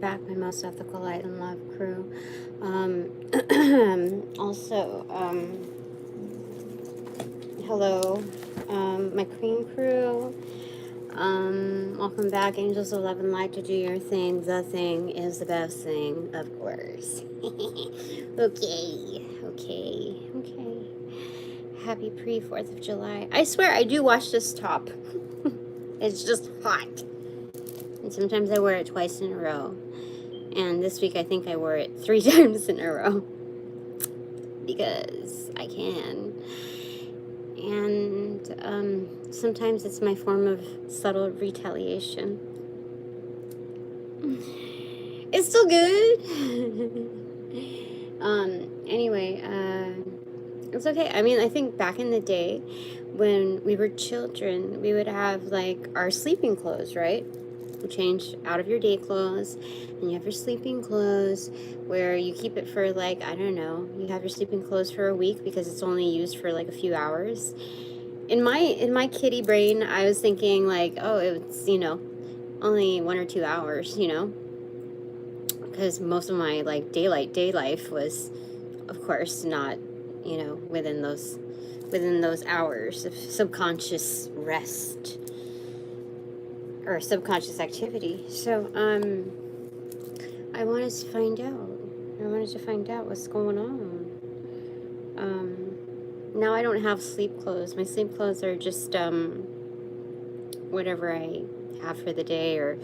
back, my most ethical light and love crew. Also, hello, my queen crew. Welcome back, Angels of Love and Light, to do your thing. The thing is the best thing, of course. Okay. Happy pre-4th of July. I swear I do wash this top. It's just hot. And sometimes I wear it twice in a row. And this week I think I wore it 3 times in a row. Because I can. And sometimes it's my form of subtle retaliation. It's still good. Anyway, it's okay. I mean, I think back in the day when we were children, we would have like our sleeping clothes, right? You change out of your day clothes and you have your sleeping clothes where you keep it for like, I don't know, you have your sleeping clothes for a week because it's only used for like a few hours. In my kiddie brain, I was thinking like, oh, it's, you know, only 1 or 2 hours, you know, because most of my like day life was, of course, not, you know, within those hours of subconscious rest or subconscious activity. So I wanted to find out what's going on. Now I don't have sleep clothes. My sleep clothes are just whatever I have for the day, or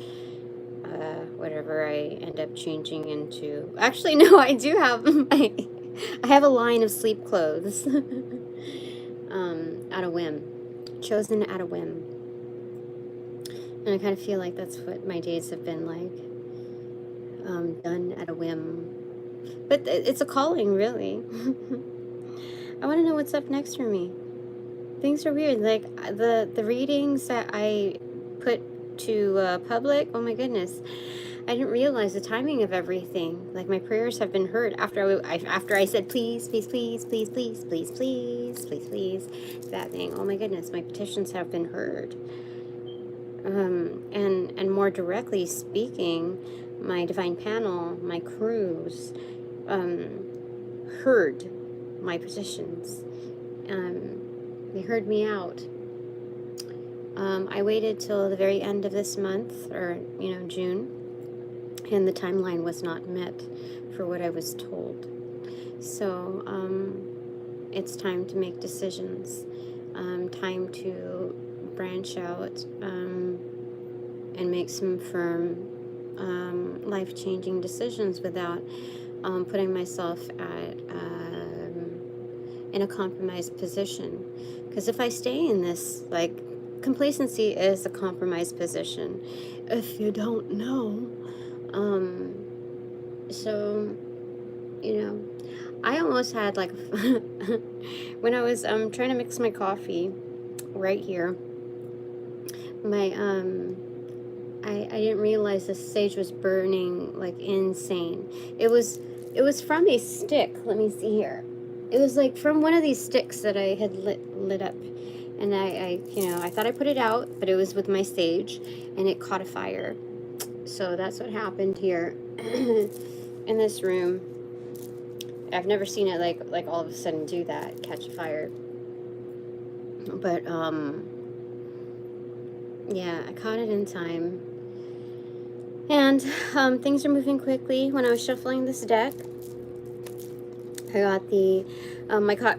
whatever I end up changing into. Actually, no, I do have I have a line of sleep clothes. Out of whim. Chosen out of whim. And I kind of feel like that's what my days have been like. Done at a whim. But it's a calling, really. I want to know what's up next for me. Things are weird. Like, the readings that I put to public, oh my goodness. I didn't realize the timing of everything. Like, my prayers have been heard after I said, please, please, please, please, please, please, please, please, please. That thing. Oh my goodness, my petitions have been heard. And more directly speaking, my divine panel, my crews, heard my petitions. They heard me out. I waited till the very end of this month, or, you know, June, and the timeline was not met for what I was told. So, it's time to make decisions. Time to branch out, and make some firm, life-changing decisions without putting myself in a compromised position. Because if I stay in this, like, complacency is a compromised position, if you don't know. So, you know, I almost had like when I was trying to mix my coffee right here, my I didn't realize the sage was burning like insane. It was from a stick. Let me see here. It was like from one of these sticks that I had lit up, and I you know, I thought I put it out, but it was with my sage, and it caught a fire. So that's what happened here in this room. I've never seen it like all of a sudden do that, catch a fire. But yeah, I caught it in time. And things are moving quickly. When I was shuffling this deck, I got the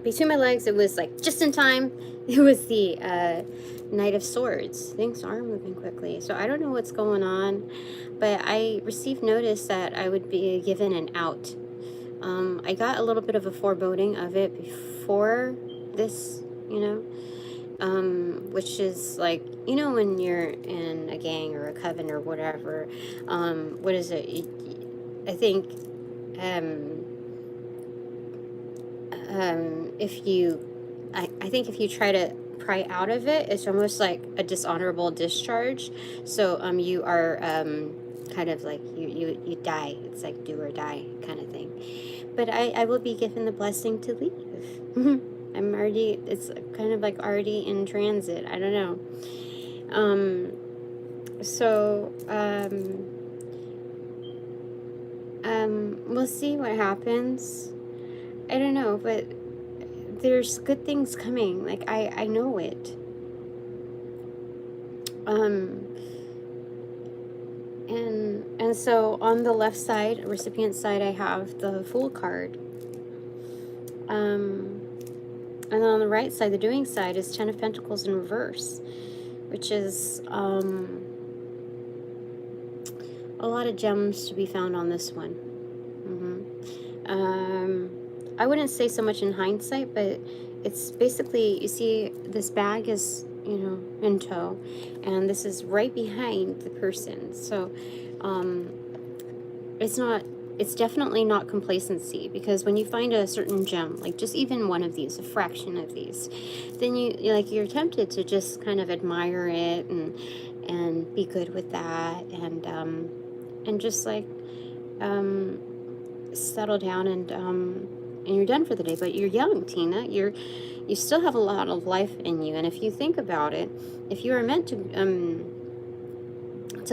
between my legs, it was like just in time. It was the Knight of Swords. Things are moving quickly. So I don't know what's going on, but I received notice that I would be given an out. I got a little bit of a foreboding of it before this, you know, which is like, you know, when you're in a gang or a coven or whatever, what is it? I think, I think if you try to pry out of it, it's almost like a dishonorable discharge. So, you are, kind of like you die. It's like do or die kind of thing. But I will be given the blessing to leave. I'm already, it's kind of like already in transit. I don't know. So, we'll see what happens. I don't know, but there's good things coming. Like, I know it. And so on the left side, recipient side, I have the Fool card. And then on the right side, the Doing side, is Ten of Pentacles in reverse, which is a lot of gems to be found on this one. I wouldn't say so much in hindsight, but it's basically, you see, this bag is, you know, in tow, and this is right behind the person. So it's definitely not complacency, because when you find a certain gem, like just even one of these, a fraction of these, then you're tempted to just kind of admire it and be good with that, and just like settle down, and you're done for the day. But you're young, Tina. You still have a lot of life in you, and if you think about it, if you are meant to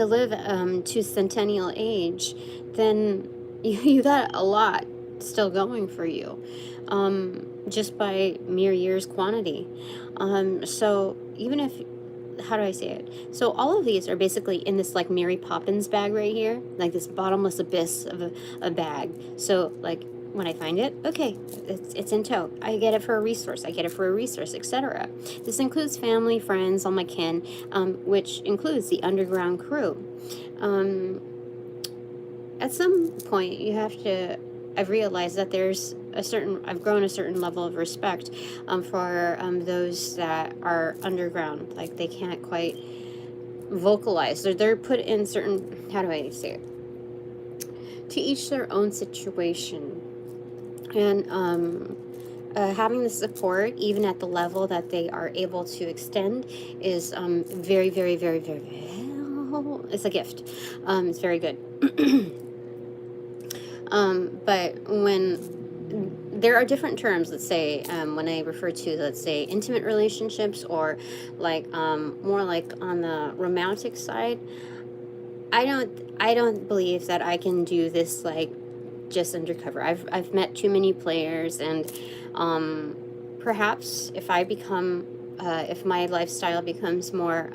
live to centennial age, then you got a lot still going for you, just by mere years quantity. So even if, how do I say it? So all of these are basically in this like Mary Poppins bag right here, like this bottomless abyss of a bag. So like when I find it, okay, it's in tow. I get it for a resource. I get it for a resource, etc. This includes family, friends, all my kin, which includes the underground crew. At some point, you have to. I've realized that there's I've grown a certain level of respect for those that are underground. Like they can't quite vocalize. They're put in certain, how do I say it? To each their own situation. And having the support, even at the level that they are able to extend, is very, very, very, very, it's a gift. It's very good. But when there are different terms, let's say, when I refer to, let's say, intimate relationships, or like more like on the romantic side, I don't believe that I can do this like just undercover. I've met too many players, and perhaps if I become if my lifestyle becomes more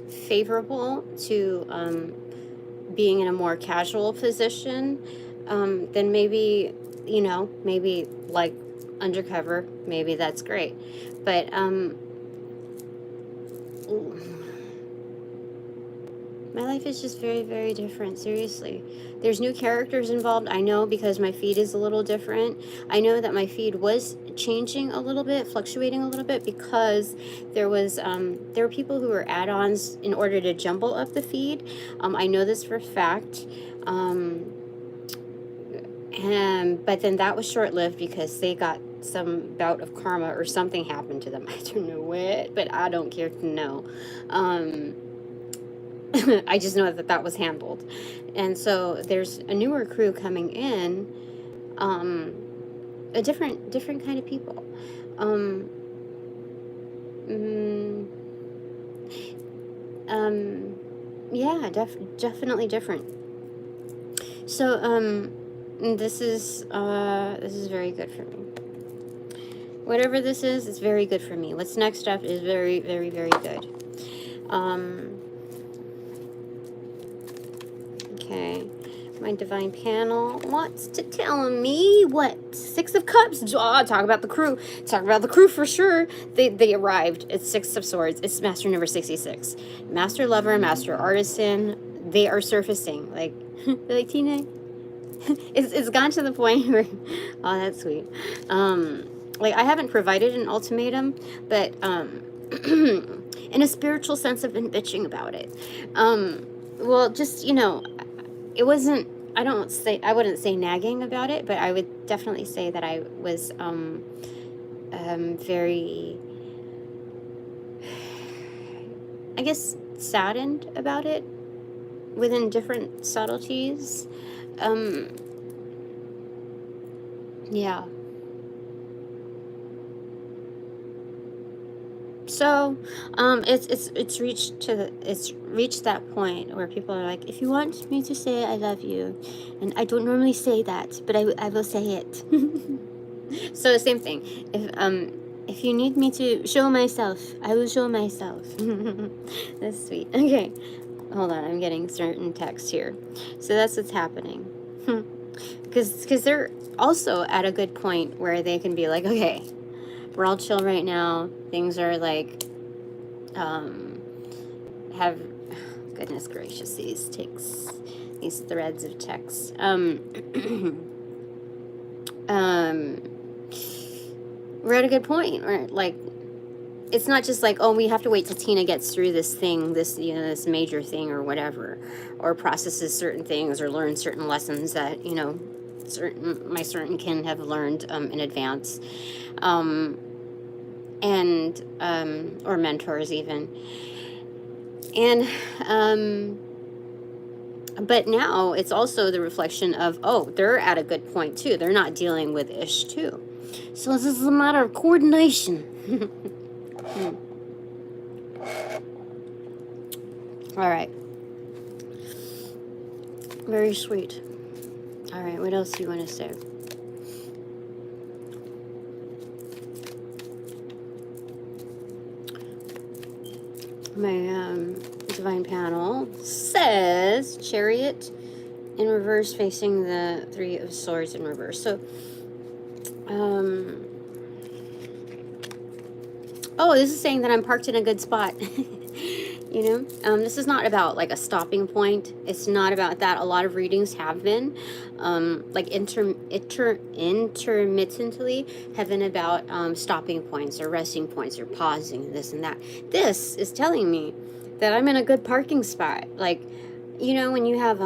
favorable to being in a more casual position, then maybe, maybe like undercover, maybe that's great. But my life is just very, very different, seriously. There's new characters involved, I know, because my feed is a little different. I know that my feed was changing a little bit, fluctuating a little bit, because there were people who were add-ons in order to jumble up the feed. I know this for a fact. But then that was short-lived, because they got some bout of karma or something happened to them. I don't know what, but I don't care to know. I just know that was handled. And so there's a newer crew coming in, a different kind of people. Yeah, definitely different. So this is very good for me. Whatever this is, it's very good for me. What's next up is very, very, very good. Okay, my divine panel wants to tell me what? Six of Cups. Talk about the crew. Talk about the crew for sure. They arrived. It's Six of Swords. It's Master number 66. Master Lover, Master Artisan. They are surfacing. Like, like Tina. It's gone to the point where, oh, that's sweet. Like, I haven't provided an ultimatum, but in a spiritual sense, I've been bitching about it. Well, just, it wasn't, I wouldn't say nagging about it, but I would definitely say that I was very, I guess, saddened about it within different subtleties. Yeah. So, it's reached that point where people are like, if you want me to say I love you, and I don't normally say that, but I will say it. So same thing. If you need me to show myself, I will show myself. That's sweet. Okay, hold on. I'm getting certain text here. So that's what's happening. Because they're also at a good point where they can be like, okay, we're all chill right now. Things are like, have, goodness gracious, these threads of text. We're at a good point where, like, it's not just like, oh, we have to wait till Tina gets through this thing, this, you know, this major thing or whatever, or processes certain things or learns certain lessons that, you know, my certain kin have learned in advance, and or mentors even, and but now it's also the reflection of, oh, they're at a good point too. They're not dealing with ish too. So this is a matter of coordination. All right. Very sweet. All right, what else do you want to say? My divine panel says Chariot in reverse facing the Three of Swords in reverse. So, oh, this is saying that I'm parked in a good spot. You know, this is not about like a stopping point. It's not about that. A lot of readings have been, like intermittently have been about stopping points or resting points or pausing, this and that. This is telling me that I'm in a good parking spot. Like, you know, when you have,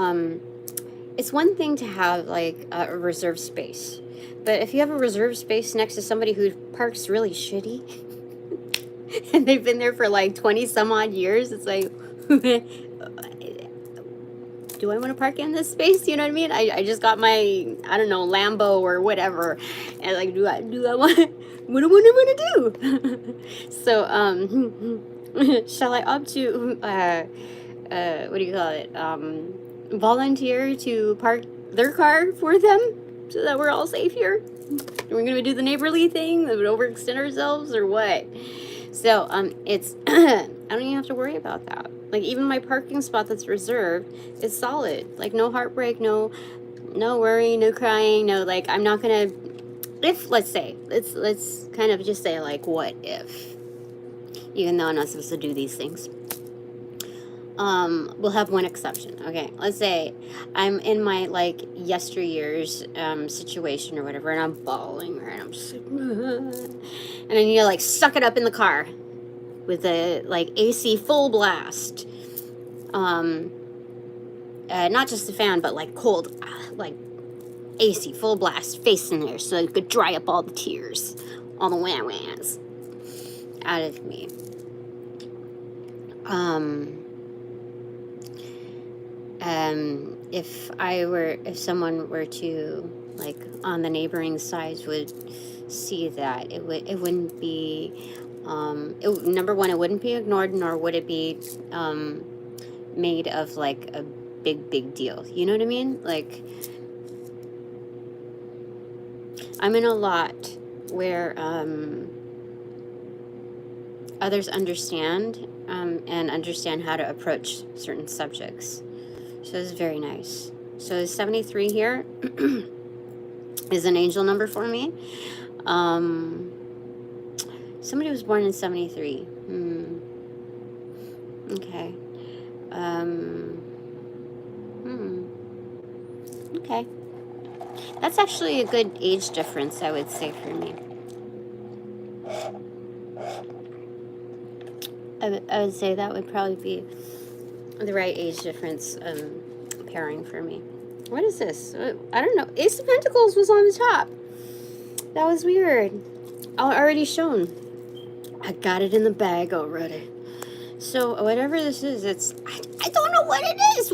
it's one thing to have like a reserved space, but if you have a reserved space next to somebody who parks really shitty, and they've been there for like 20 some odd years, it's like, do I want to park in this space? You know what I mean? I just got my, I don't know, Lambo or whatever, and like, do I want, what do I want to do? So, shall I opt to, what do you call it? Volunteer to park their car for them so that we're all safe here? We're going to do the neighborly thing that would overextend ourselves or what? So, it's, I don't even have to worry about that. Like, even my parking spot that's reserved is solid. Like, no heartbreak, no worry, no crying, no, like, I'm not gonna, if, let's say, let's kind of just say, like, what if? Even though I'm not supposed to do these things. We'll have one exception. Okay, let's say I'm in my, like, yesteryear's, situation or whatever, and I'm bawling, right? I'm just like, and I need to, like, suck it up in the car with the, like, AC full blast. Not just the fan, but, like, cold, like, AC full blast face in there so you could dry up all the tears, all the wah-wahs out of me. If someone were to, like, on the neighboring sides would see that, it wouldn't be, number one, it wouldn't be ignored, nor would it be, made of, like, a big deal. You know what I mean? Like, I'm in a lot where, others understand, and understand how to approach certain subjects. So it's very nice. So 73 here is an angel number for me. Somebody was born in 73. Okay. Okay. That's actually a good age difference, I would say, for me. I would say that would probably be the right age difference pairing for me. What is this? I don't know. Ace of Pentacles was on the top. That was weird. Already shown. I got it in the bag already. So whatever this is, it's, I don't know what it is.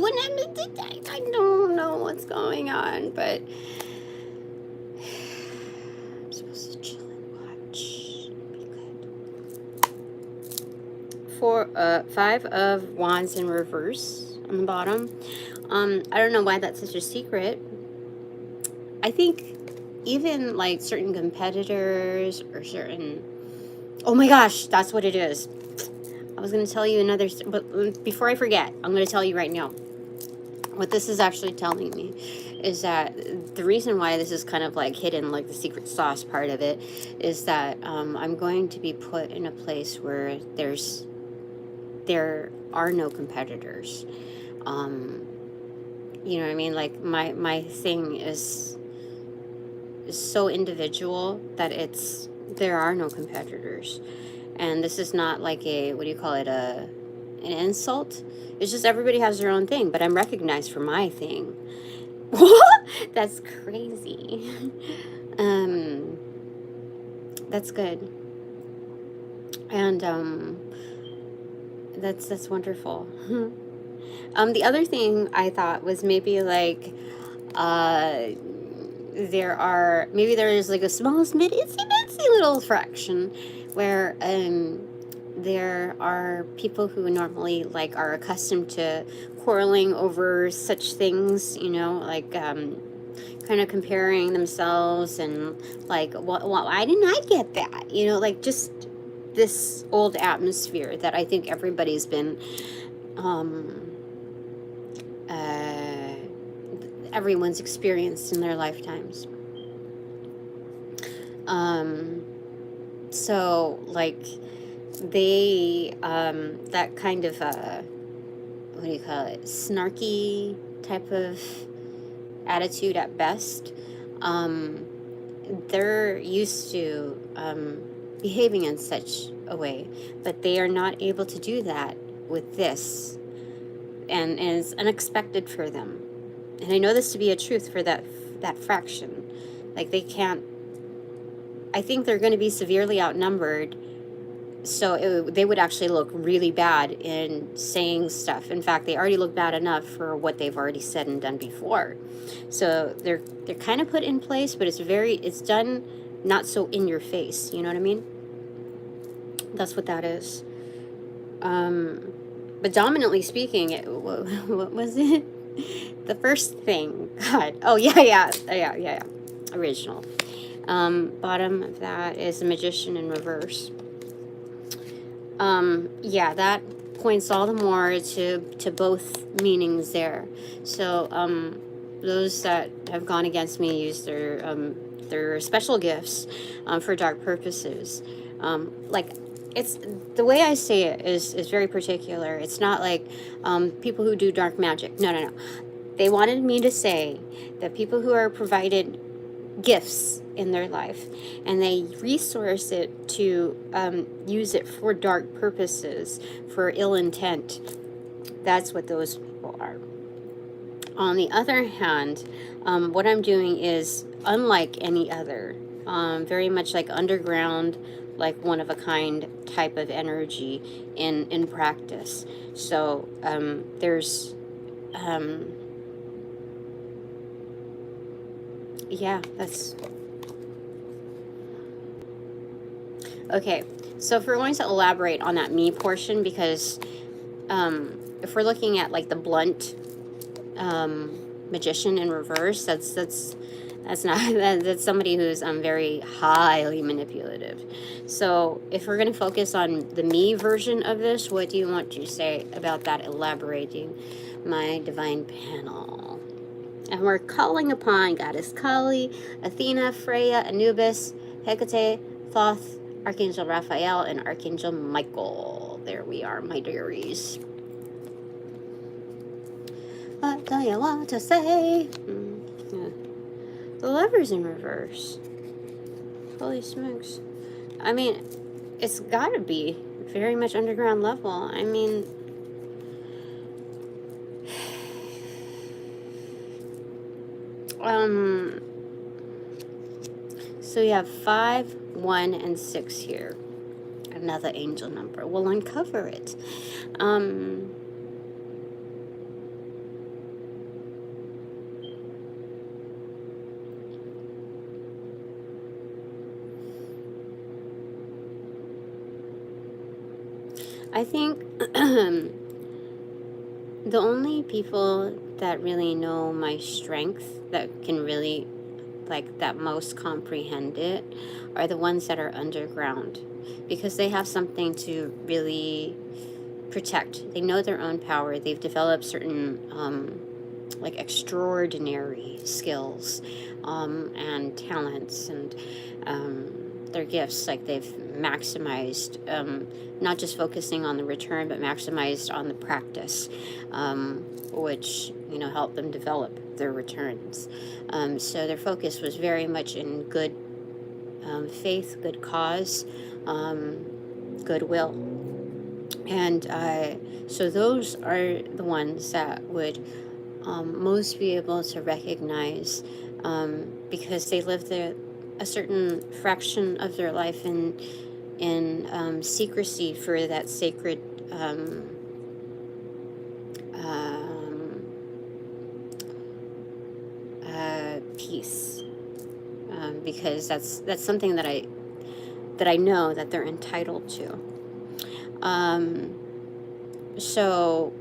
I don't know what's going on, but I'm supposed to chill and watch. Be good. Five of Wands in reverse on the bottom. I don't know why that's such a secret. I think even like certain competitors or certain... Oh my gosh, that's what it is. I was going to tell you another... But before I forget, I'm going to tell you right now. What this is actually telling me is that the reason why this is kind of like hidden, like the secret sauce part of it, is that I'm going to be put in a place where there are no competitors. You know what I mean? Like my thing is so individual that there are no competitors. And this is not like a, what do you call it, an insult. It's just everybody has their own thing, but I'm recognized for my thing. That's crazy. That's good. And that's wonderful. The other thing I thought was maybe like there is like a small itsy little fraction where there are people who normally like are accustomed to quarreling over such things, you know, like kind of comparing themselves and like, why didn't I get that? You know, like just this old atmosphere that I think everybody's been everyone's experienced in their lifetimes. So like they that kind of what do you call it, snarky type of attitude at best, they're used to behaving in such a way, but they are not able to do that with this, and it's unexpected for them. And I know this to be a truth for that fraction. Like they can't, I think they're going to be severely outnumbered, so they would actually look really bad in saying stuff. In fact, they already look bad enough for what they've already said and done before. So they're kind of put in place, but it's done not so in your face. You know what I mean? That's what that is. But dominantly speaking, what was it? The first thing, God. Oh yeah. Original. Bottom of that is the Magician in reverse. Yeah, that points all the more to both meanings there. So those that have gone against me use their special gifts for dark purposes. Like, it's the way I say it is very particular. It's not like people who do dark magic. No. They wanted me to say that people who are provided gifts in their life and they resource it to use it for dark purposes, for ill intent, that's what those people are. On the other hand, what I'm doing is unlike any other, very much like underground, like one of a kind type of energy in practice. So there's yeah, that's okay. So if we're going to elaborate on that me portion, because if we're looking at like the blunt magician in reverse, that's not that's somebody who's very highly manipulative. So if we're going to focus on the me version of this, what do you want to say about that, elaborating my divine panel? And we're calling upon Goddess Kali, Athena, Freya, Anubis, Hecate, Thoth, Archangel Raphael, and Archangel Michael. There we are, my dearies. What do you want to say? Yeah. The Lover's in reverse. Holy smokes. I mean, it's gotta be very much underground level. I mean, so you have 5, 1, and 6 here. Another angel number. We'll uncover it. I think the only people that really know my strength, that can really, like, that most comprehend it, are the ones that are underground, because they have something to really protect. They know their own power. They've developed certain like extraordinary skills and talents, and their gifts. Like, they've maximized, not just focusing on the return, but maximized on the practice, which, you know, helped them develop their returns. So their focus was very much in good faith, good cause, goodwill. And so those are the ones that would most be able to recognize, because they lived a certain fraction of their life in secrecy for that sacred peace, because that's something that I know that they're entitled to. So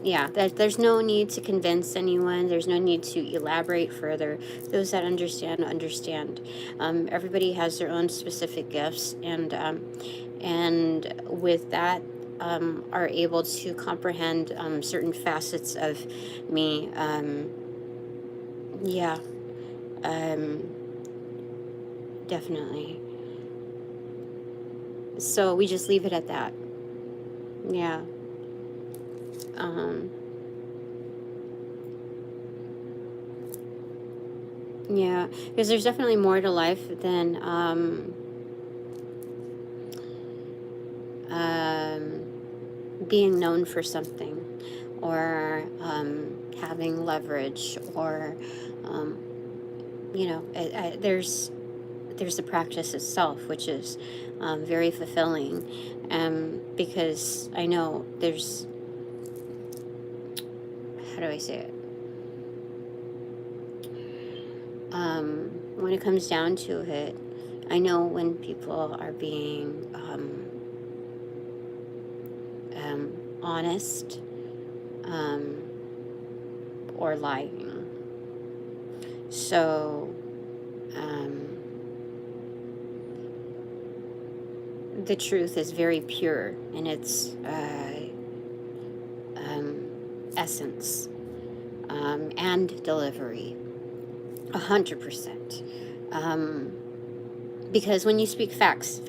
yeah, there's no need to convince anyone. There's no need to elaborate further. Those that understand, understand. Everybody has their own specific gifts, and with that, are able to comprehend certain facets of me. Yeah, definitely. So we just leave it at that. Yeah. Yeah, because there's definitely more to life than being known for something, or having leverage, or you know, there's the practice itself, which is very fulfilling, because I know there's, how do I say it? When it comes down to it, I know when people are being honest or lying. So the truth is very pure in its essence and delivery, 100%. Because when you speak facts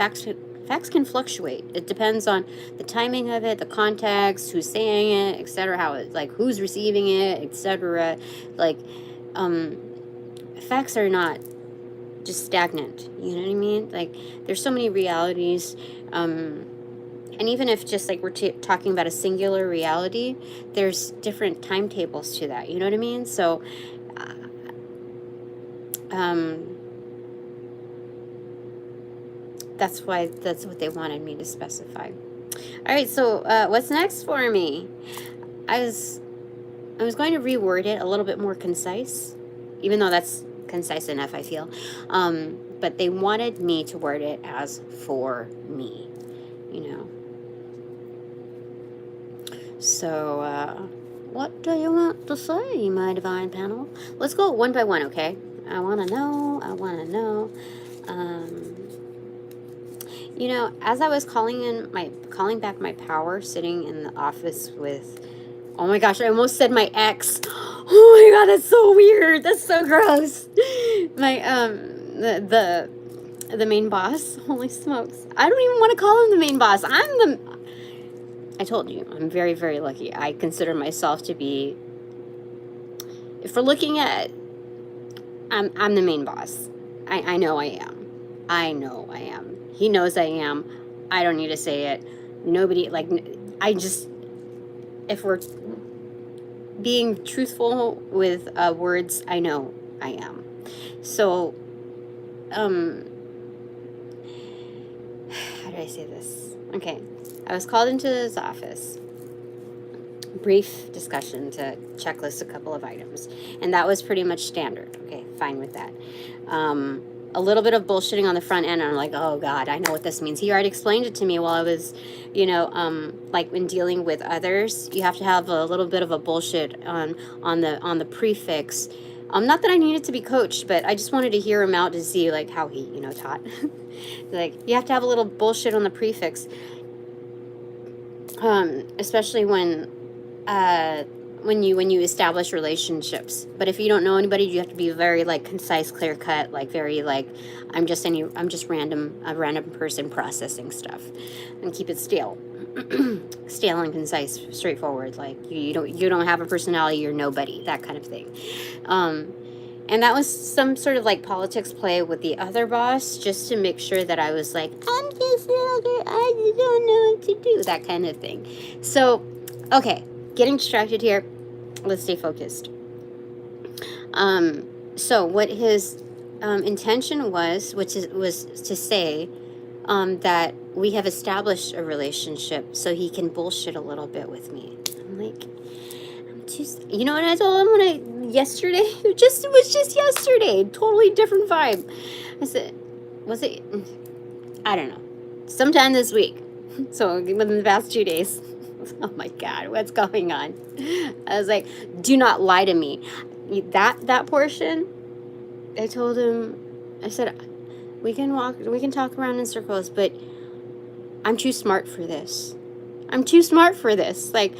can fluctuate. It depends on the timing of it, the context, who's saying it, etc. How it, like, who's receiving it, etc. Like, facts are not just stagnant. You know what I mean? Like, there's so many realities. And even if just like we're talking about a singular reality, there's different timetables to that. You know what I mean? So, that's what they wanted me to specify. All right, so what's next for me? I was going to reword it a little bit more concise, even though that's concise enough, I feel. But they wanted me to word it as for me, you know. So, what do you want to say, my divine panel? Let's go one by one, okay? I want to know. You know, as I was calling back my power, sitting in the office with, oh my gosh, I almost said my ex. Oh my god, that's so weird. That's so gross. My the main boss. Holy smokes. I don't even want to call him the main boss. I told you, I'm very, very lucky. I consider myself to be, if we're looking at, I'm the main boss. I know I am. I know I am. He knows I am. I don't need to say it. Nobody, like, if we're being truthful with words, I know I am. So, how do I say this? Okay, I was called into his office. Brief discussion to checklist a couple of items, and that was pretty much standard. Okay, fine with that. a little bit of bullshitting on the front end, and I'm like, oh God, I know what this means. He already explained it to me while I was, you know, like when dealing with others, you have to have a little bit of a bullshit on the prefix. Not that I needed to be coached, but I just wanted to hear him out to see like how he, you know, taught. Like you have to have a little bullshit on the prefix, especially when you establish relationships. But if you don't know anybody, you have to be very like concise, clear cut, like very like I'm just a random person processing stuff, and keep it stale. Stale and concise, straightforward. Like you don't have a personality, you're nobody, that kind of thing. And that was some sort of like politics play with the other boss, just to make sure that I was like, I'm just I don't know what to do, that kind of thing. So, okay, getting distracted here. Let's stay focused. So what his intention was to say that we have established a relationship, so he can bullshit a little bit with me. I'm like, you know what I told him yesterday? It was just yesterday. Totally different vibe. I said, was it? I don't know. Sometime this week. So within the past 2 days. Oh my God, what's going on? I was like, do not lie to me. That portion, I told him, I said, we can talk around in circles, but I'm too smart for this. I'm too smart for this. Like,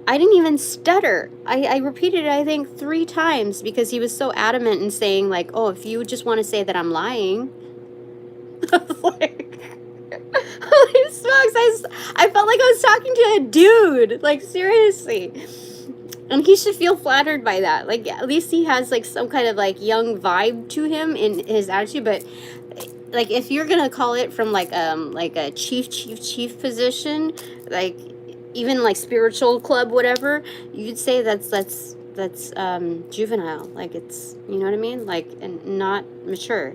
I didn't even stutter. I repeated it, I think, 3 times because he was so adamant in saying, like, oh, if you just want to say that I'm lying. I was like, holy smokes, I felt like I was talking to a dude. Like, seriously. And he should feel flattered by that. Like, at least he has, like, some kind of, like, young vibe to him in his attitude. But, like, if you're going to call it from, like a chief position, like, even like spiritual club, whatever, you'd say that's juvenile. Like, it's, you know what I mean? Like, and not mature.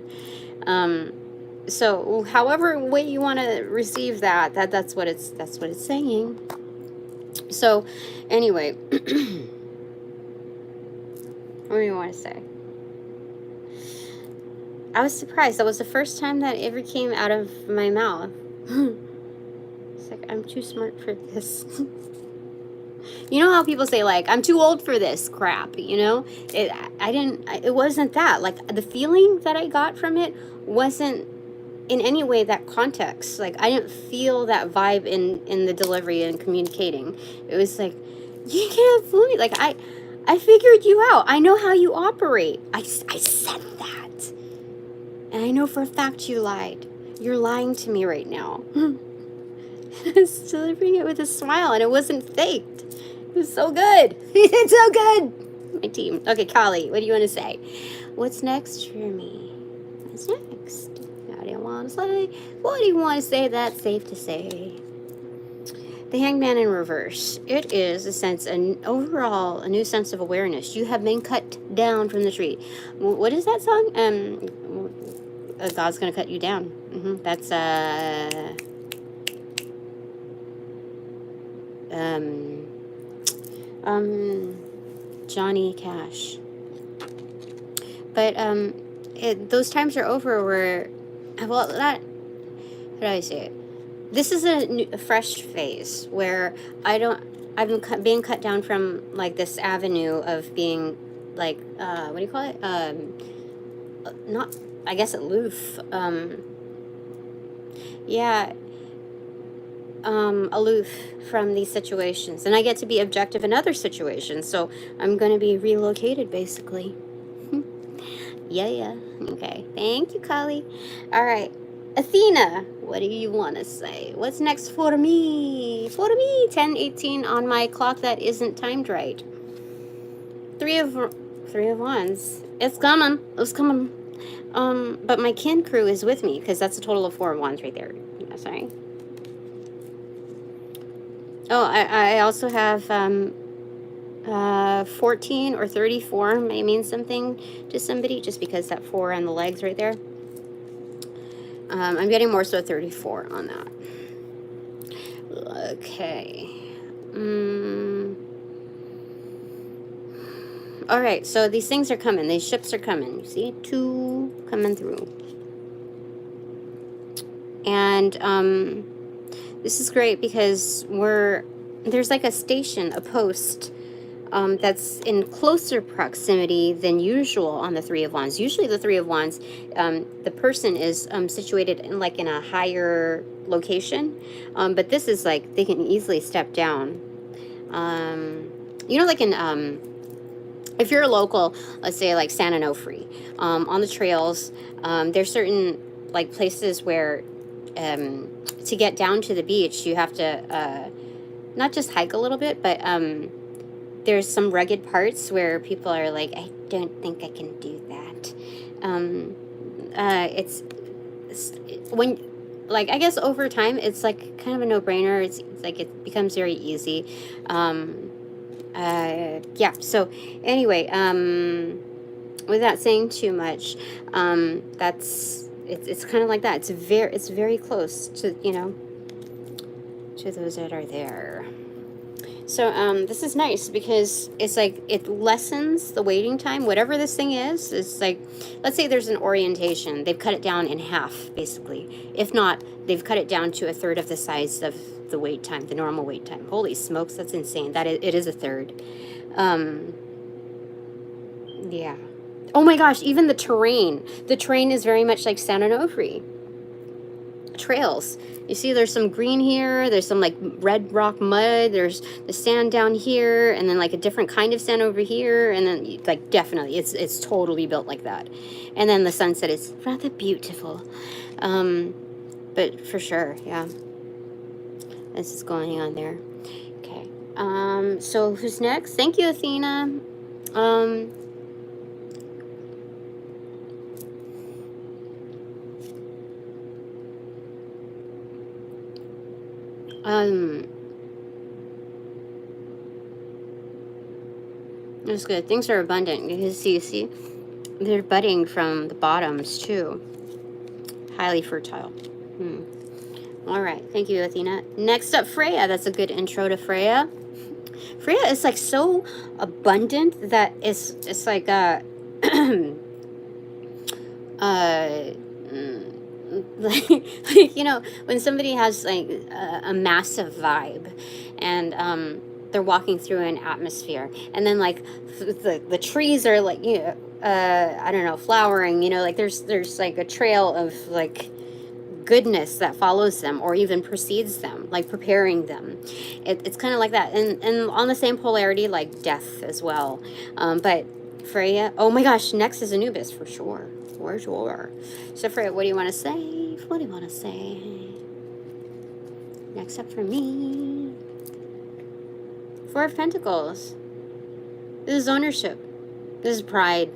So however way you want to receive that's what it's saying. So anyway, what do you want to say? I was surprised. That was the first time that ever came out of my mouth. It's like, I'm too smart for this. You know how people say, like, I'm too old for this crap, you know? It wasn't that. Like, the feeling that I got from it wasn't in any way that context. Like, I didn't feel that vibe in the delivery and communicating. It was like, you can't fool me. Like, I figured you out. I know how you operate. I said that. And I know for a fact you lied. You're lying to me right now. I was delivering it with a smile, and it wasn't faked. It was so good. It's so good. My team. Okay, Kali, what do you want to say? What's next for me? What's next? What do you want to say? What do you want to say that's safe to say? The Hangman in reverse. It is overall a new sense of awareness. You have been cut down from the tree. What is that song? God's gonna cut you down. That's Johnny Cash. But those times are over where, well, that, how do I say it? This is a fresh phase where I've been being cut down from, like, this avenue of being, like, what do you call it? Not, I guess, aloof. Yeah. Aloof from these situations, and I get to be objective in other situations, so I'm going to be relocated, basically. Yeah. Okay, thank you, Kali. All right, Athena, what do you want to say? What's next for me? 10:18 on my clock that isn't timed right. Three of Wands. It's coming. But my kin crew is with me, because that's a total of 4 of Wands right there. Yeah, sorry. Oh, I also have 14 or 34 may mean something to somebody, just because that 4 on the legs right there. I'm getting more so 34 on that. Okay. All right, so these things are coming. These ships are coming. You see, 2 coming through. And this is great because there's like a station, a post, that's in closer proximity than usual on the Three of Wands. Usually the Three of Wands, the person is situated in a higher location, but this is like they can easily step down. You know, like in if you're a local, let's say like San Onofre, on the trails, there's certain like places where to get down to the beach you have to not just hike a little bit, but there's some rugged parts where people are like, I don't think I can do that. It's when, like, I guess over time it's like kind of a no-brainer. It's like it becomes very easy. Yeah, so anyway, without saying too much, it's kind of like that. It's very close to, you know, to those that are there. So this is nice because it's like it lessens the waiting time. Whatever this thing is, it's like, let's say there's an orientation. They've cut it down in half, basically. If not, they've cut it down to 1/3 of the size of the wait time, the normal wait time. Holy smokes, that's insane. It is 1/3. Yeah. Oh my gosh, even the terrain. The terrain is very much like San Onofre. Trails. You see there's some green here, there's some like red rock mud, there's the sand down here, and then like a different kind of sand over here, and then like definitely it's totally built like that. And then the sunset is rather beautiful. But for sure, yeah. This is going on there. Okay. So who's next? Thank you, Athena. That's good. Things are abundant. You see, they're budding from the bottoms too. Highly fertile. All right. Thank you, Athena. Next up, Freya. That's a good intro to Freya. Freya is like so abundant that it's like like you know, when somebody has like a massive vibe and they're walking through an atmosphere, and then like the trees are like, you know, I don't know, flowering, you know, like there's like a trail of like goodness that follows them or even precedes them, like preparing them. It's kind of like that, and on the same polarity like death as well. But Freya, oh my gosh, next is Anubis for sure. For sure. So Freya, what do you want to say? What do you want to say? Next up for me. 4 of Pentacles. This is ownership. This is pride.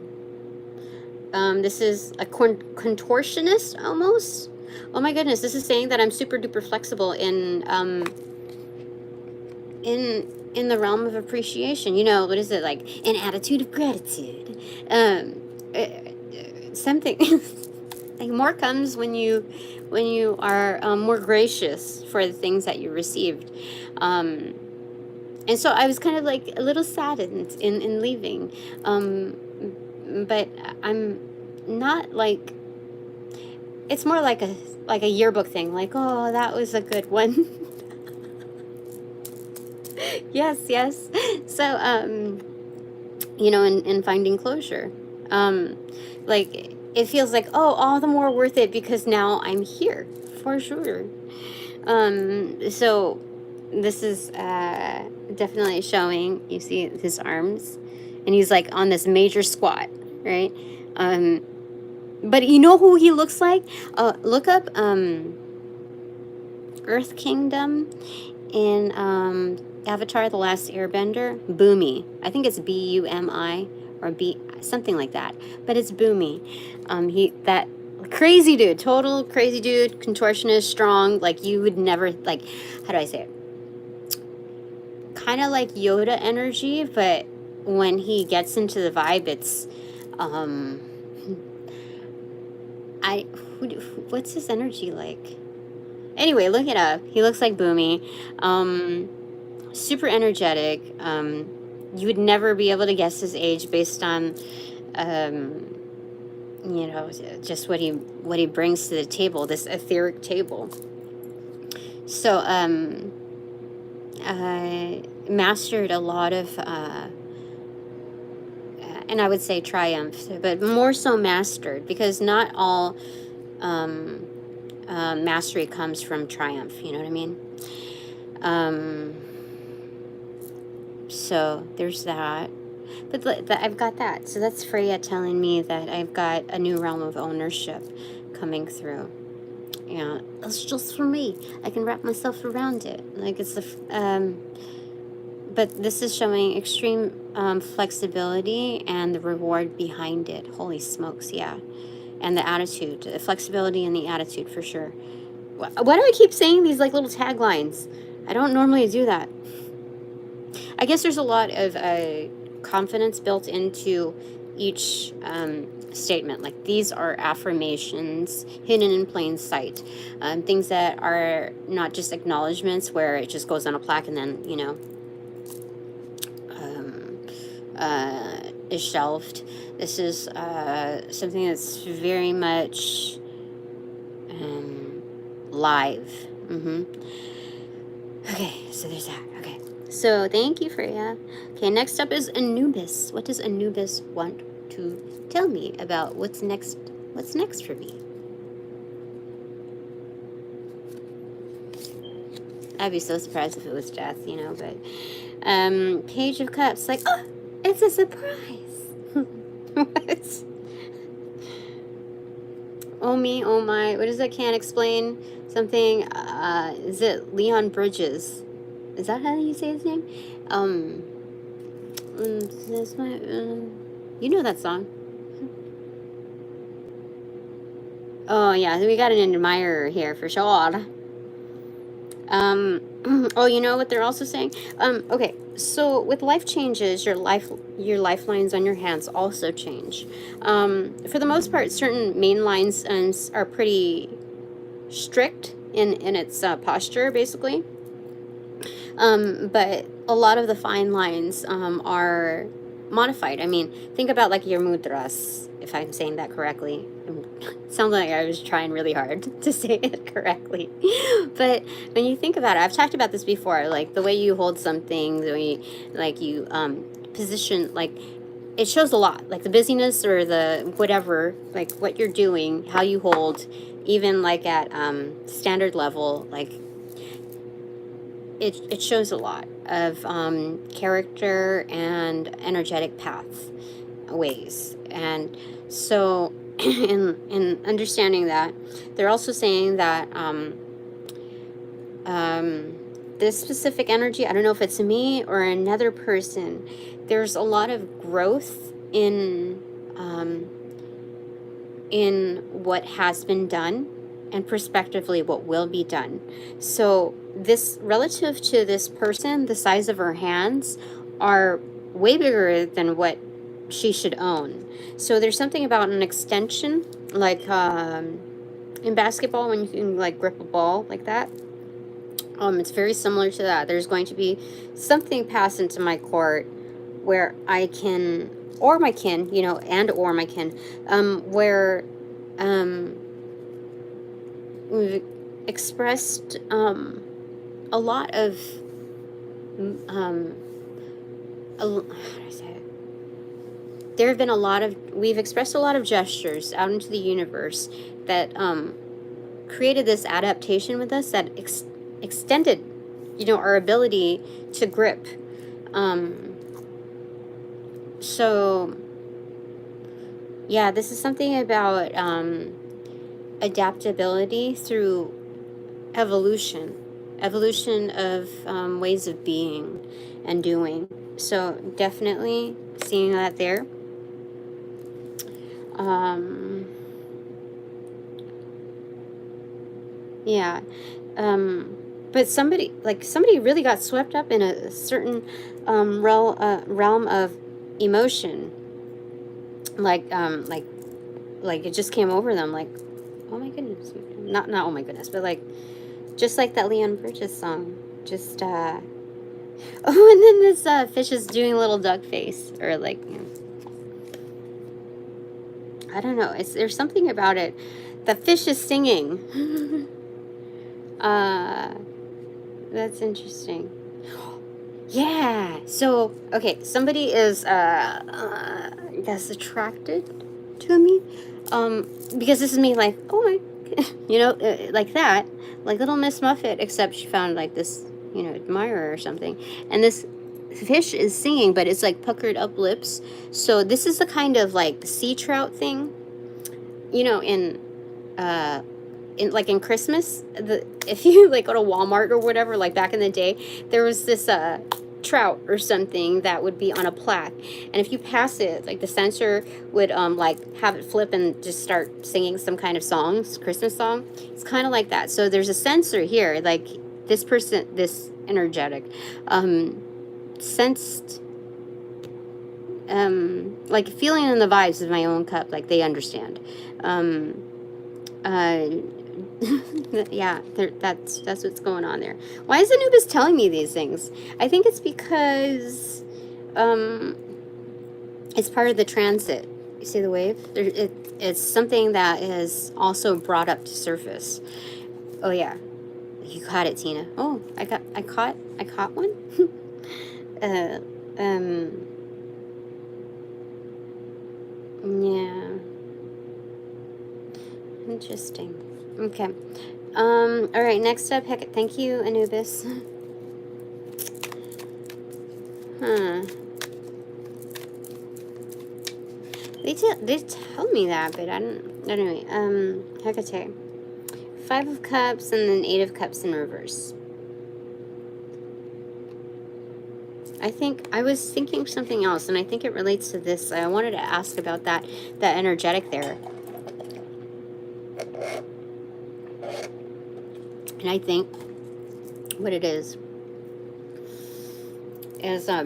This is a contortionist almost. Oh my goodness, this is saying that I'm super duper flexible in the realm of appreciation. You know, what is it, like an attitude of gratitude? Something like more comes when you are more gracious for the things that you received. And so I was kind of like a little saddened in leaving, but I'm not like, it's more like a yearbook thing, like, oh, that was a good one. yes So you know, in finding closure, like it feels like, oh, all the more worth it because now I'm here for sure. So this is definitely showing, you see his arms, and he's like on this major squat, right? But you know who he looks like? Look up Earth Kingdom in Avatar: The Last Airbender. Bumi. I think it's Bumi or B, something like that. But it's Bumi. That crazy dude, total crazy dude, contortionist, strong. Like you would never, like, how do I say it? Kind of like Yoda energy, but when he gets into the vibe, it's what's his energy like? Anyway, look it up. He looks like Bumi. Super energetic, you would never be able to guess his age based on, you know, just what he brings to the table, this etheric table. So, mastered a lot of, and I would say triumphed, but more so mastered, because not all mastery comes from triumph, you know what I mean? So there's that. But I've got that. So that's Freya telling me that I've got a new realm of ownership coming through. Yeah, it's just for me. I can wrap myself around it. Like it's but this is showing extreme flexibility and the reward behind it. Holy smokes, yeah. And the attitude, the flexibility and the attitude for sure. Why do I keep saying these like little taglines? I don't normally do that. I guess there's a lot of confidence built into each statement. Like these are affirmations hidden in plain sight. Things that are not just acknowledgments where it just goes on a plaque and then, you know, is shelved. This is something that's very much live. Okay, so there's that. Okay, so thank you, Freya. Okay, next up is Anubis. What does Anubis want to tell me about what's next? What's next for me? I'd be so surprised if it was death, you know, but Page of Cups, like, oh, it's a surprise. What? Oh me, oh my, what is that? Can't explain something. Is it Leon Bridges? Is that how you say his name? That's my, you know that song. Oh yeah, we got an admirer here for sure. Oh, you know what they're also saying? Okay, so with life changes, your lifelines on your hands also change. For the most part, certain main lines are pretty strict in its posture, basically. But a lot of the fine lines are modified. I mean, think about like your mudras, if I'm saying that correctly. Sounds like I was trying really hard to say it correctly. But when you think about it, I've talked about this before, like the way you hold something, the way you position, like it shows a lot, like the busyness or the whatever, like what you're doing, how you hold, even like at standard level, like it shows a lot of character and energetic paths, ways. And so in understanding that, they're also saying that this specific energy, I don't know if it's me or another person, there's a lot of growth in what has been done and prospectively what will be done. So this, relative to this person, the size of her hands are way bigger than what she should own. So there's something about an extension, like in basketball when you can like grip a ball like that. It's very similar to that. There's going to be something passed into my court where I can, or my kin, you know, and or my kin, where we've expressed a lot of how do I say it? There have been a lot of, we've expressed a lot of gestures out into the universe that created this adaptation with us that extended, you know, our ability to grip. So yeah, this is something about adaptability through evolution of ways of being and doing. So definitely seeing that there. Yeah. But somebody really got swept up in a certain realm of emotion. Like it just came over them, like, oh my goodness. Not oh my goodness, but like, just like that Leon Bridges song. Just, Oh, and then this fish is doing a little duck face, or like, you know, I don't know. There's something about it. The fish is singing. That's interesting. Yeah. So, okay, somebody is that's attracted to me, because this is me, like, oh my, you know, like that, like Little Miss Muffet, except she found like this, you know, admirer or something, and this fish is singing, but it's like puckered up lips. So this is the kind of like sea trout thing, you know, in like in Christmas, if you like go to Walmart or whatever, like back in the day, there was this trout or something that would be on a plaque, and if you pass it, like the censor would like have it flip and just start singing some kind of songs, Christmas song. It's kind of like that. So there's a censor here, like this person, this energetic, sensed, like feeling in the vibes of my own cup, like they understand. Yeah, that's what's going on there. Why is Anubis telling me these things? I think it's because it's part of the transit. You see the wave? It's something that is also brought up to surface. Oh yeah, you caught it, Tina. Oh, I caught one. Yeah, interesting. Okay. All right, next up, thank you, Anubis. Huh. They tell me that, but I don't, anyway, Hecate. 5 of Cups and then 8 of Cups in reverse. I think, I was thinking something else, and I think it relates to this. I wanted to ask about that energetic there. And I think what it is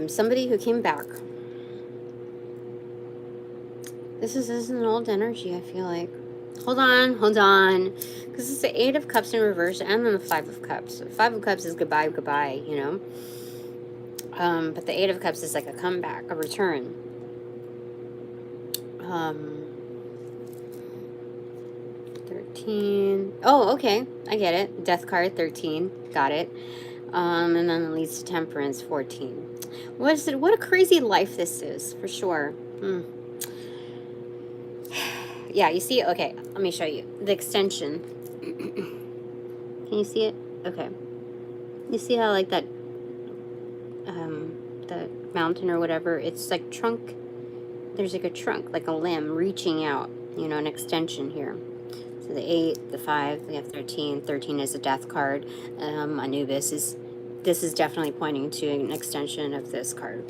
somebody who came back. This is an old energy, I feel like. Hold on. Because it's the 8 of Cups in reverse and then the 5 of Cups. 5 of Cups is goodbye, you know. But the 8 of Cups is like a comeback, a return. 13. Oh, okay. I get it. Death card, 13. Got it. And then it leads to Temperance, 14. What a crazy life this is, for sure. Yeah, you see it? Okay, let me show you. The extension. Can you see it? Okay. You see how, like, that, the mountain or whatever, it's like trunk. There's like a trunk, like a limb reaching out, you know, an extension here. So the 8, the 5, we have 13. 13 is a death card. Anubis this is definitely pointing to an extension of this card.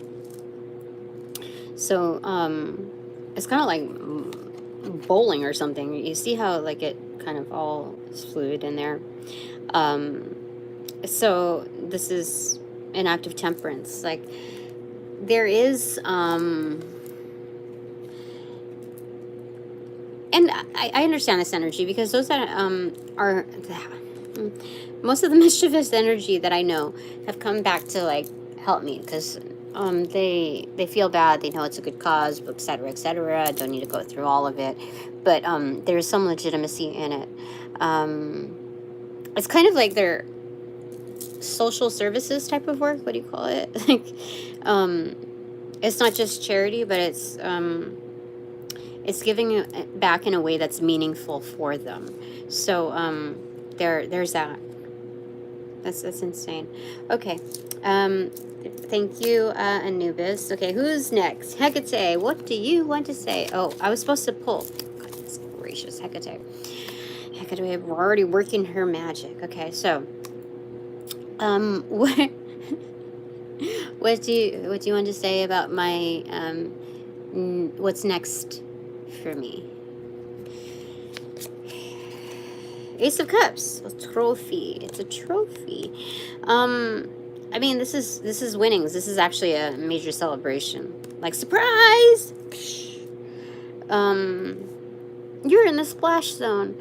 So, it's kind of like bowling or something. You see how, like, it kind of all is fluid in there. So this is an act of temperance. Like, there is, and I understand this energy, because those that are most of the mischievous energy that I know have come back to, like, help me, because they feel bad, they know it's a good cause, etc., etc. I don't need to go through all of it, but there's some legitimacy in it. It's kind of like their social services type of work. What do you call it? Like, it's not just charity, but it's giving back in a way that's meaningful for them. So there's that. That's insane. Okay. Thank you, Anubis. Okay, who's next? Hecate, what do you want to say? Oh, I was supposed to pull. Goodness gracious, Hecate. Hecate, we're already working her magic. Okay, so, what do you want to say about my what's next for me? Ace of Cups, a trophy. It's a trophy. I mean, this is winnings. This is actually a major celebration. Like, surprise! You're in the splash zone.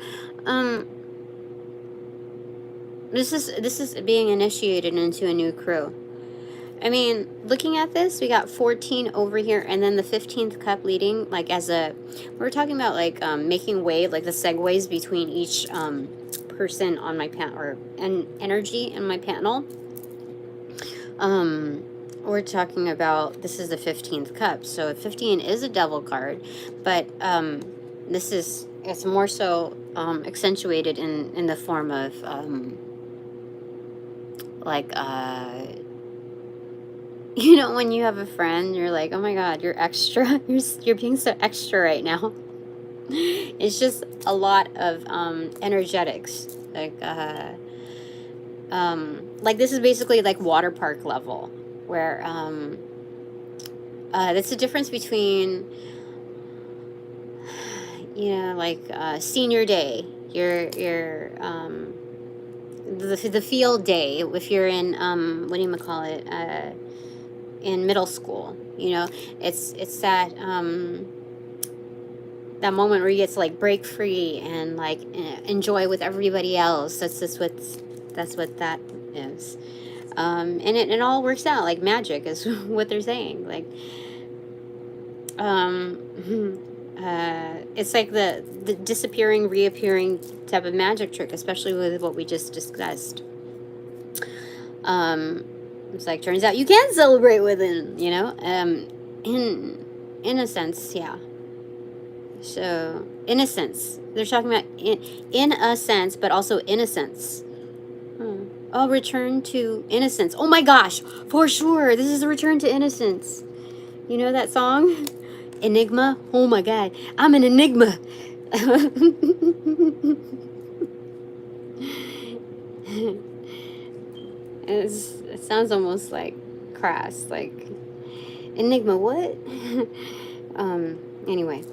This is being initiated into a new crew. I mean, looking at this, we got 14 over here, and then the 15th cup leading, like, as a, we're talking about, like, making way, like, the segues between each person on my panel, or an energy in my panel. We're talking about, this is the 15th cup, so 15 is a devil card, but this is, it's more so accentuated in the form of, like, you know, when you have a friend, you're like, oh my god, you're extra. You're being so extra right now. It's just a lot of energetics. Like this is basically like water park level, where that's the difference between, you know, like senior day, your the field day, if you're in what do you call it, in middle school, you know, it's that that moment where you get to like break free and like enjoy with everybody else. That's what that is. And it all works out like magic is what they're saying. Like it's like the disappearing, reappearing type of magic trick, especially with what we just discussed. It's like, turns out you can celebrate within, you know, in a sense, yeah. So, innocence. They're talking about in a sense, but also innocence. Oh, return to innocence. Oh my gosh, for sure. This is a return to innocence. You know that song? Enigma? Oh my god, I'm an enigma. It sounds almost like crass, like enigma. What? Anyway,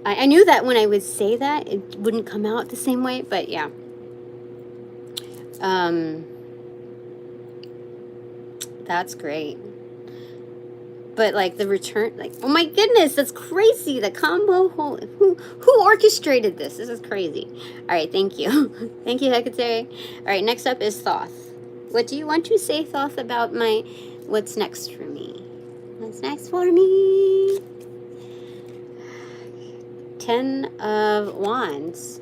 I knew that when I would say that, it wouldn't come out the same way, but yeah. That's great. But like the return, like, oh my goodness, that's crazy. The combo, who orchestrated this? This is crazy. All right, thank you. Thank you, Hecate. All right, next up is Thoth. What do you want to say, Thoth, about my, what's next for me? What's next for me? 10 of Wands.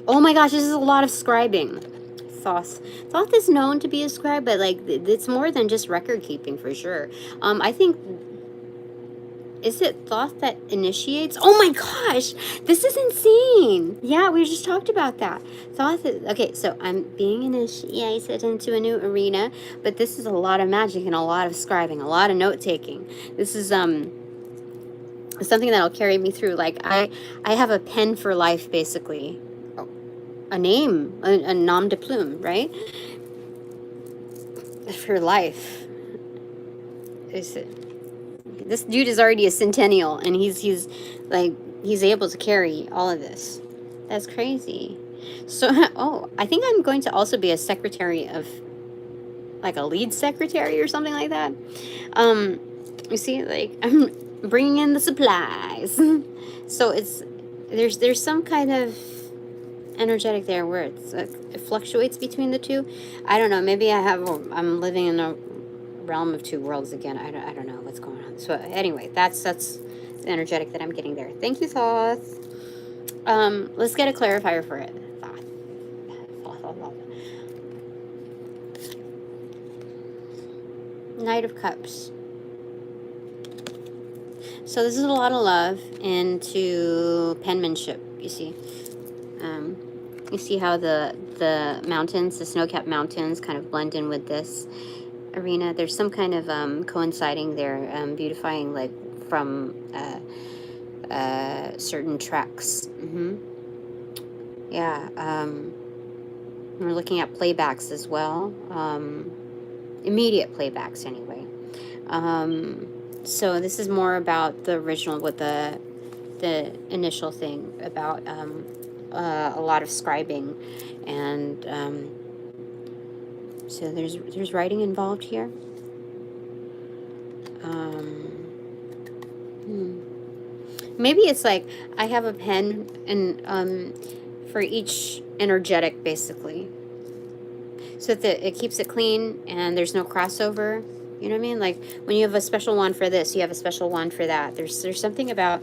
Oh my gosh, this is a lot of scribing. Thoth is known to be a scribe, but like it's more than just record keeping for sure. I think, is it Thoth that initiates? Oh my gosh, this is insane. Yeah, we just talked about that. Thoth is, okay, so I'm being initiated into a new arena, but this is a lot of magic and a lot of scribing, a lot of note taking. This is something that'll carry me through. Like I have a pen for life, basically. A name, a nom de plume, right? For life. This dude is already a centennial, and he's able to carry all of this. That's crazy. So, oh, I think I'm going to also be a secretary of, like a lead secretary or something like that. You see, like I'm bringing in the supplies. So there's some kind of energetic there where it fluctuates between the two. I don't know, maybe I'm living in a realm of two worlds again. I don't know what's going on. So anyway, that's the energetic that I'm getting there. Thank you, Thoth. Let's get a clarifier for it. Knight of Cups. So this is a lot of love into penmanship, you see. You see how the mountains, the snow-capped mountains kind of blend in with this arena. There's some kind of coinciding there, beautifying like from certain tracks. Yeah, we're looking at playbacks as well. Immediate playbacks anyway. So this is more about the original with the initial thing about a lot of scribing, and so there's writing involved here. Maybe it's like I have a pen and for each energetic, basically, so that it keeps it clean and there's no crossover. You know what I mean? Like when you have a special wand for this, you have a special wand for that. There's something about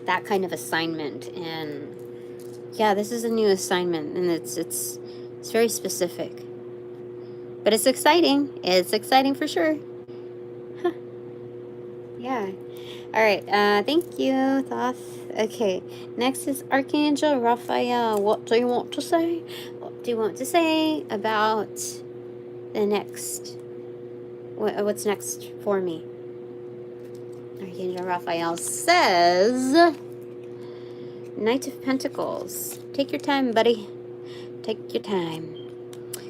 that kind of assignment. And yeah, this is a new assignment, and it's very specific, but it's exciting. It's exciting for sure. Huh. Yeah. All right. Thank you, Thoth. Okay. Next is Archangel Raphael. What do you want to say? What do you want to say about the next? What's next for me? Archangel Raphael says, Knight of Pentacles. Take your time, buddy. Take your time.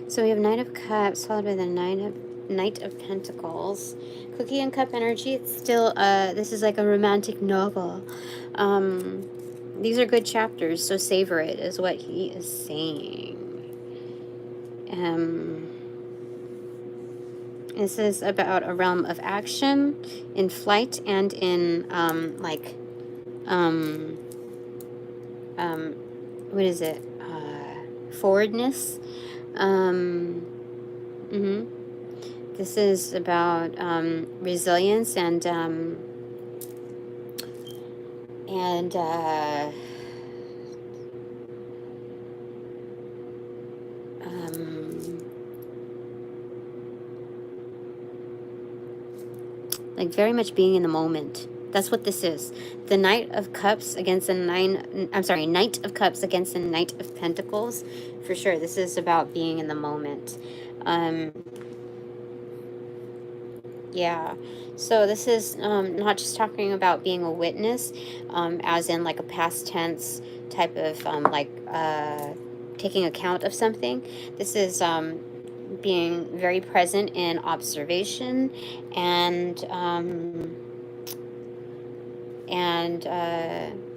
So we have Knight of Cups followed by the Knight of Pentacles. Cookie and Cup energy. It's still, this is like a romantic novel. These are good chapters, so savor it, is what he is saying. This is about a realm of action, in flight, and in, what is it? Forwardness. This is about resilience and like very much being in the moment. That's what this is. The Knight of Cups against the Knight of Cups against the Knight of Pentacles. For sure, this is about being in the moment. Yeah. So this is not just talking about being a witness, as in like a past tense type of taking account of something. This is being very present in observation and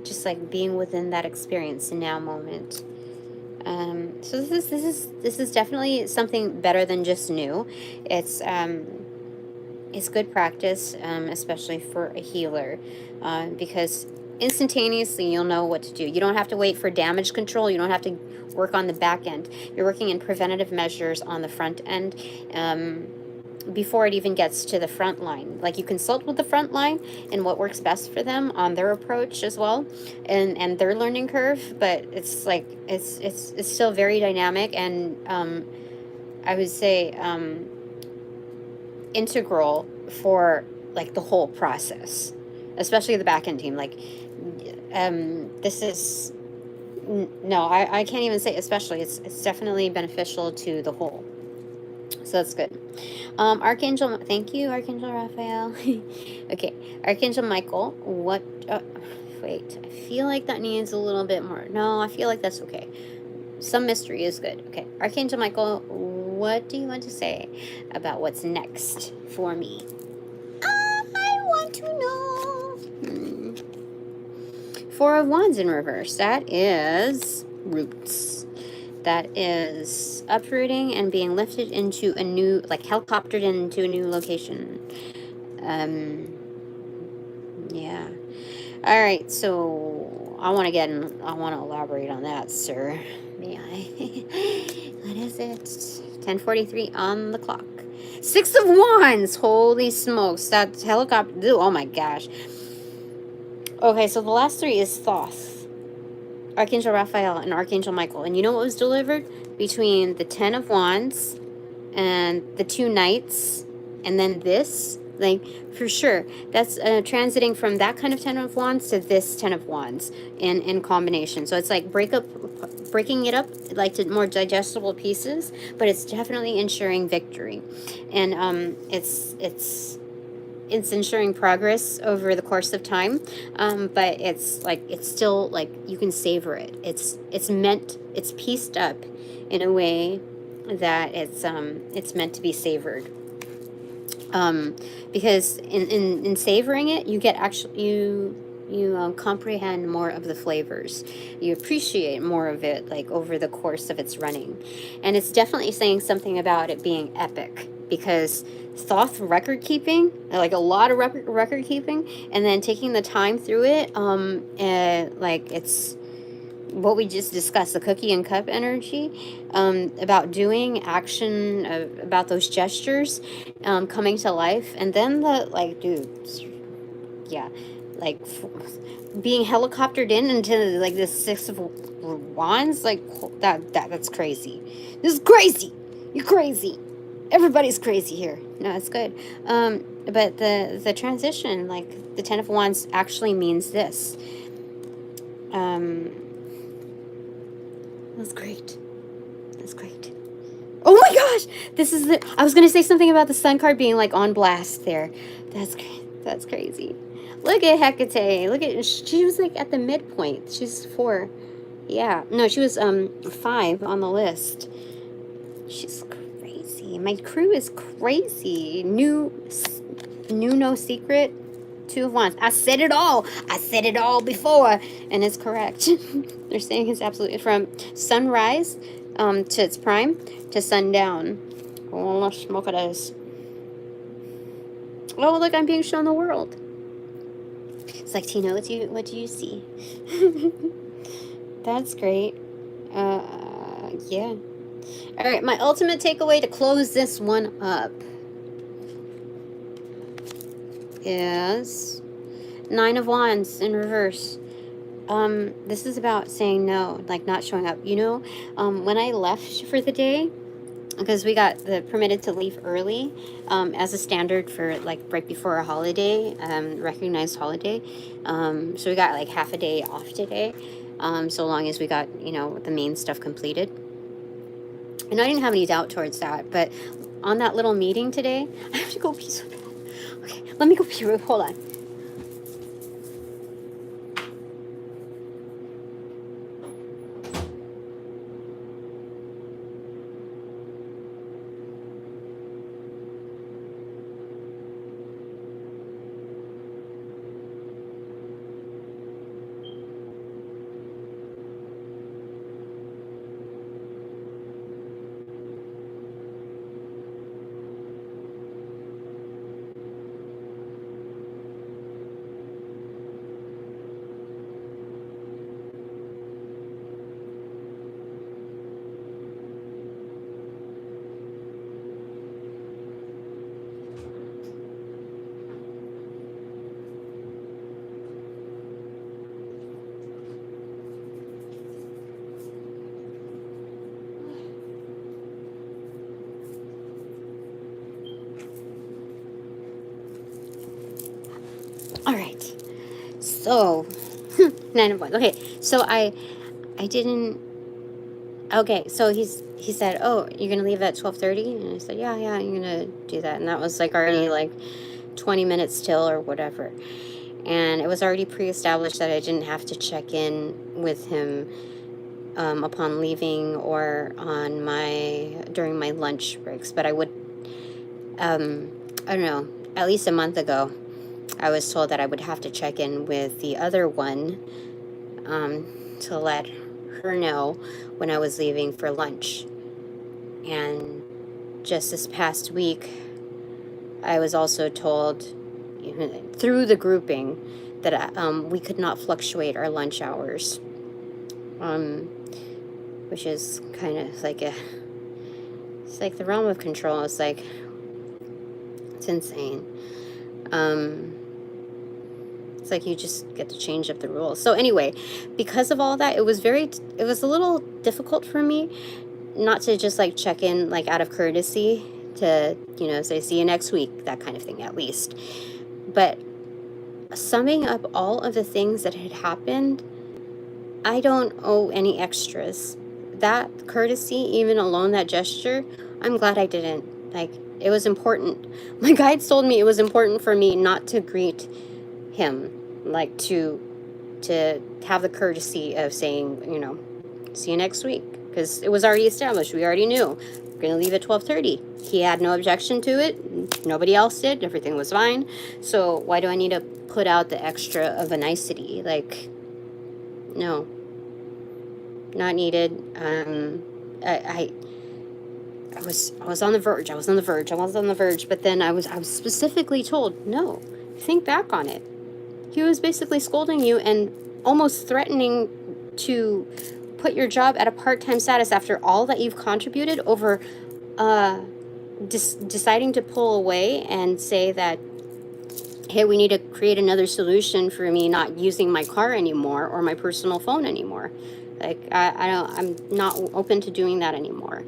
just like being within that experience in now moment. So this is definitely something better than just new. It's good practice, especially for a healer, because instantaneously you'll know what to do. You don't have to wait for damage control. You don't have to work on the back end. You're working in preventative measures on the front end, before it even gets to the front line. Like you consult with the front line and what works best for them on their approach as well, and their learning curve. But it's like it's still very dynamic, and I would say integral for like the whole process, especially the back end team. Like this is no, I can't even say especially. It's definitely beneficial to the whole. So that's good. Archangel, thank you, Archangel Raphael. Okay, Archangel Michael, what, wait, I feel like that needs a little bit more. No, I feel like that's okay. Some mystery is good. Okay, Archangel Michael, what do you want to say about what's next for me? I want to know. Four of Wands in reverse. That is roots. That is uprooting and being lifted into a new, like helicoptered into a new location. Yeah. All right. So I want to elaborate on that, sir. May I? What is it? 10:43 on the clock. Six of Wands. Holy smokes. That helicopter. Oh my gosh. Okay. So the last three is Thoth, Archangel Raphael, and Archangel Michael. And you know what was delivered? Between the 10 of Wands and the two Knights, and then this, like, for sure, that's transiting from that kind of 10 of Wands to this 10 of Wands in combination. So it's like breaking it up like to more digestible pieces, but it's definitely ensuring victory. And it's ensuring progress over the course of time, but it's still like you can savor it. It's pieced up in a way that it's meant to be savored, because in savoring it, you get you comprehend more of the flavors. You appreciate more of it, like over the course of its running. And it's definitely saying something about it being epic, because Thoth record keeping, like a lot of record keeping, and then taking the time through it, like it's what we just discussed, the cookie and cup energy, about doing action, about those gestures, coming to life. And then like, dude, yeah, like being helicoptered into like this Six of Wands, like that's crazy. This is crazy. You're crazy. Everybody's crazy here. No, it's good. But the transition, like the Ten of Wands, actually means this. That's great. That's great. Oh my gosh! This is the. I was gonna say something about the Sun card being like on blast there. That's great. That's crazy. Look at Hecate. Look at, she was like at the midpoint. She's 4. Yeah. No, she was 5 on the list. She's crazy. My crew is crazy. New no secret. 2 of Wands. I said it all. I said it all before, and it's correct. They're saying it's absolutely from sunrise to its prime to sundown. Oh, let's smoke at this. Oh, look, I'm being shown the world. It's like, Tina, what do you see? That's great. Yeah. All right, my ultimate takeaway to close this one up is 9 of Wands in reverse. This is about saying no, like not showing up. You know, when I left for the day, because we got permitted to leave early, as a standard for like right before a holiday, recognized holiday. So we got like half a day off today, so long as we got, you know, the main stuff completed. And I didn't have any doubt towards that, but on that little meeting today, I have to go pee so bad. Okay, let me go pee. Hold on. All right, so 9 of Wands. Okay, so I didn't. Okay, so he said, "Oh, you're gonna leave at 12:30," and I said, "Yeah, I'm gonna do that." And that was like already like 20 minutes till or whatever, and it was already pre-established that I didn't have to check in with him upon leaving or on during my lunch breaks. But I would, I don't know, at least a month ago, I was told that I would have to check in with the other one to let her know when I was leaving for lunch. And just this past week, I was also told through the grouping that we could not fluctuate our lunch hours, which is kind of like it's like the realm of control. It's like, it's insane. It's like you just get to change up the rules. So anyway, because of all that, it was a little difficult for me not to just like check in like out of courtesy to, you know, say see you next week, that kind of thing at least. But summing up all of the things that had happened, I don't owe any extras. That courtesy, even alone, that gesture, I'm glad I didn't. Like, it was important. My guides told me it was important for me not to greet him, like to have the courtesy of saying, you know, see you next week, because it was already established. We already knew we're gonna leave at 12:30. He had no objection to it. Nobody else did. Everything was fine. So why do I need to put out the extra of a nicety? Like, no, not needed. I was on the verge. I was on the verge. But then I was specifically told, no, think back on it. He was basically scolding you and almost threatening to put your job at a part-time status after all that you've contributed over deciding to pull away and say that, hey, we need to create another solution for me not using my car anymore or my personal phone anymore. Like, I'm not open to doing that anymore.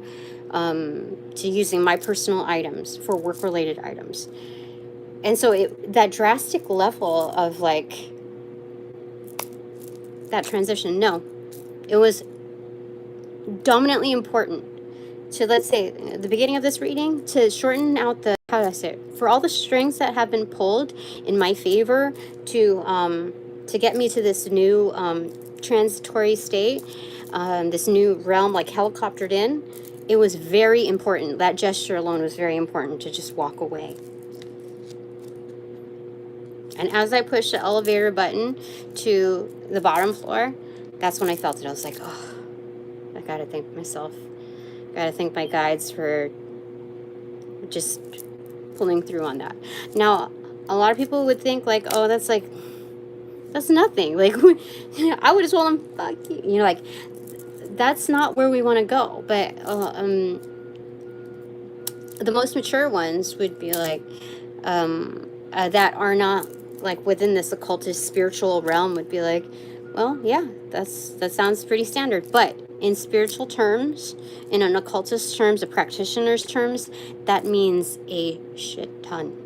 To using my personal items for work-related items. And so that drastic level of like that transition, no, it was dominantly important to, let's say, the beginning of this reading, to shorten out the, how do I say it, for all the strings that have been pulled in my favor to get me to this new transitory state, this new realm, like helicoptered in. It was very important. That gesture alone was very important, to just walk away. And as I pushed the elevator button to the bottom floor, that's when I felt it. I was like, oh, I gotta thank myself. Gotta thank my guides for just pulling through on that. Now, a lot of people would think like, oh, that's nothing. Like, I would have told them, fuck you. You know, like, that's not where we want to go. But the most mature ones would be like, that are not like within this occultist spiritual realm, would be like, well, yeah, that sounds pretty standard. But in spiritual terms, in an occultist terms, a practitioner's terms, that means a shit ton.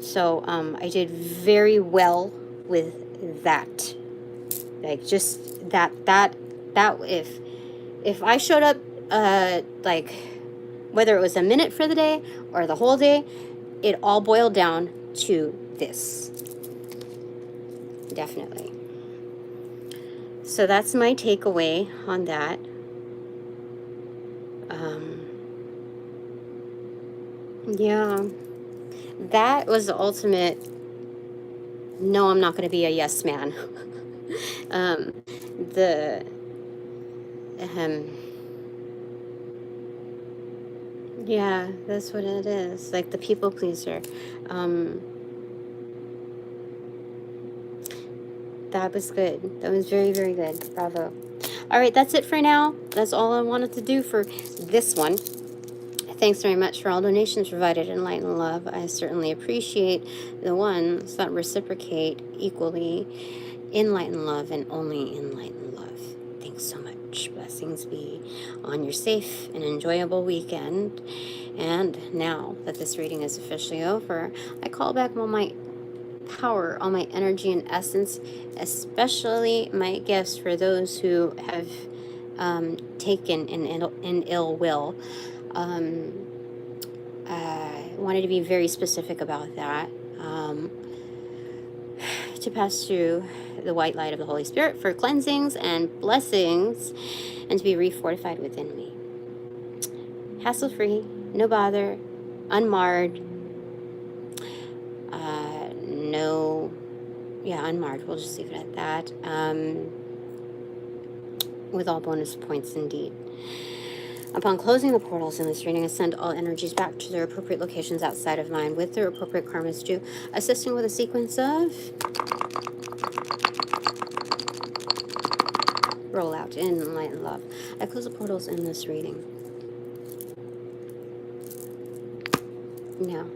So I did very well with that. Like, just that if I showed up like whether it was a minute for the day or the whole day, it all boiled down to this. Definitely. So that's my takeaway on that. Yeah, that was the ultimate, no, I'm not going to be a yes man. Yeah, that's what it is. Like the people pleaser. That was good. That was very, very good. Bravo. All right, that's it for now. That's all I wanted to do for this one. Thanks very much for all donations provided in light and love. I certainly appreciate the ones that reciprocate equally in light and love, and only in light and love. Thanks so much. Blessings be on your safe and enjoyable weekend. And now that this reading is officially over, I call back all my power, all my energy and essence, especially my gifts for those who have taken in ill will. I wanted to be very specific about that. To pass through the white light of the Holy Spirit for cleansings and blessings, and to be refortified within me. Hassle-free, no bother, unmarred, unmarred, we'll just leave it at that, with all bonus points indeed. Upon closing the portals in this reading, I send all energies back to their appropriate locations outside of mine with their appropriate karmas due, assisting with a sequence of rollout in light and love. I close the portals in this reading. Now,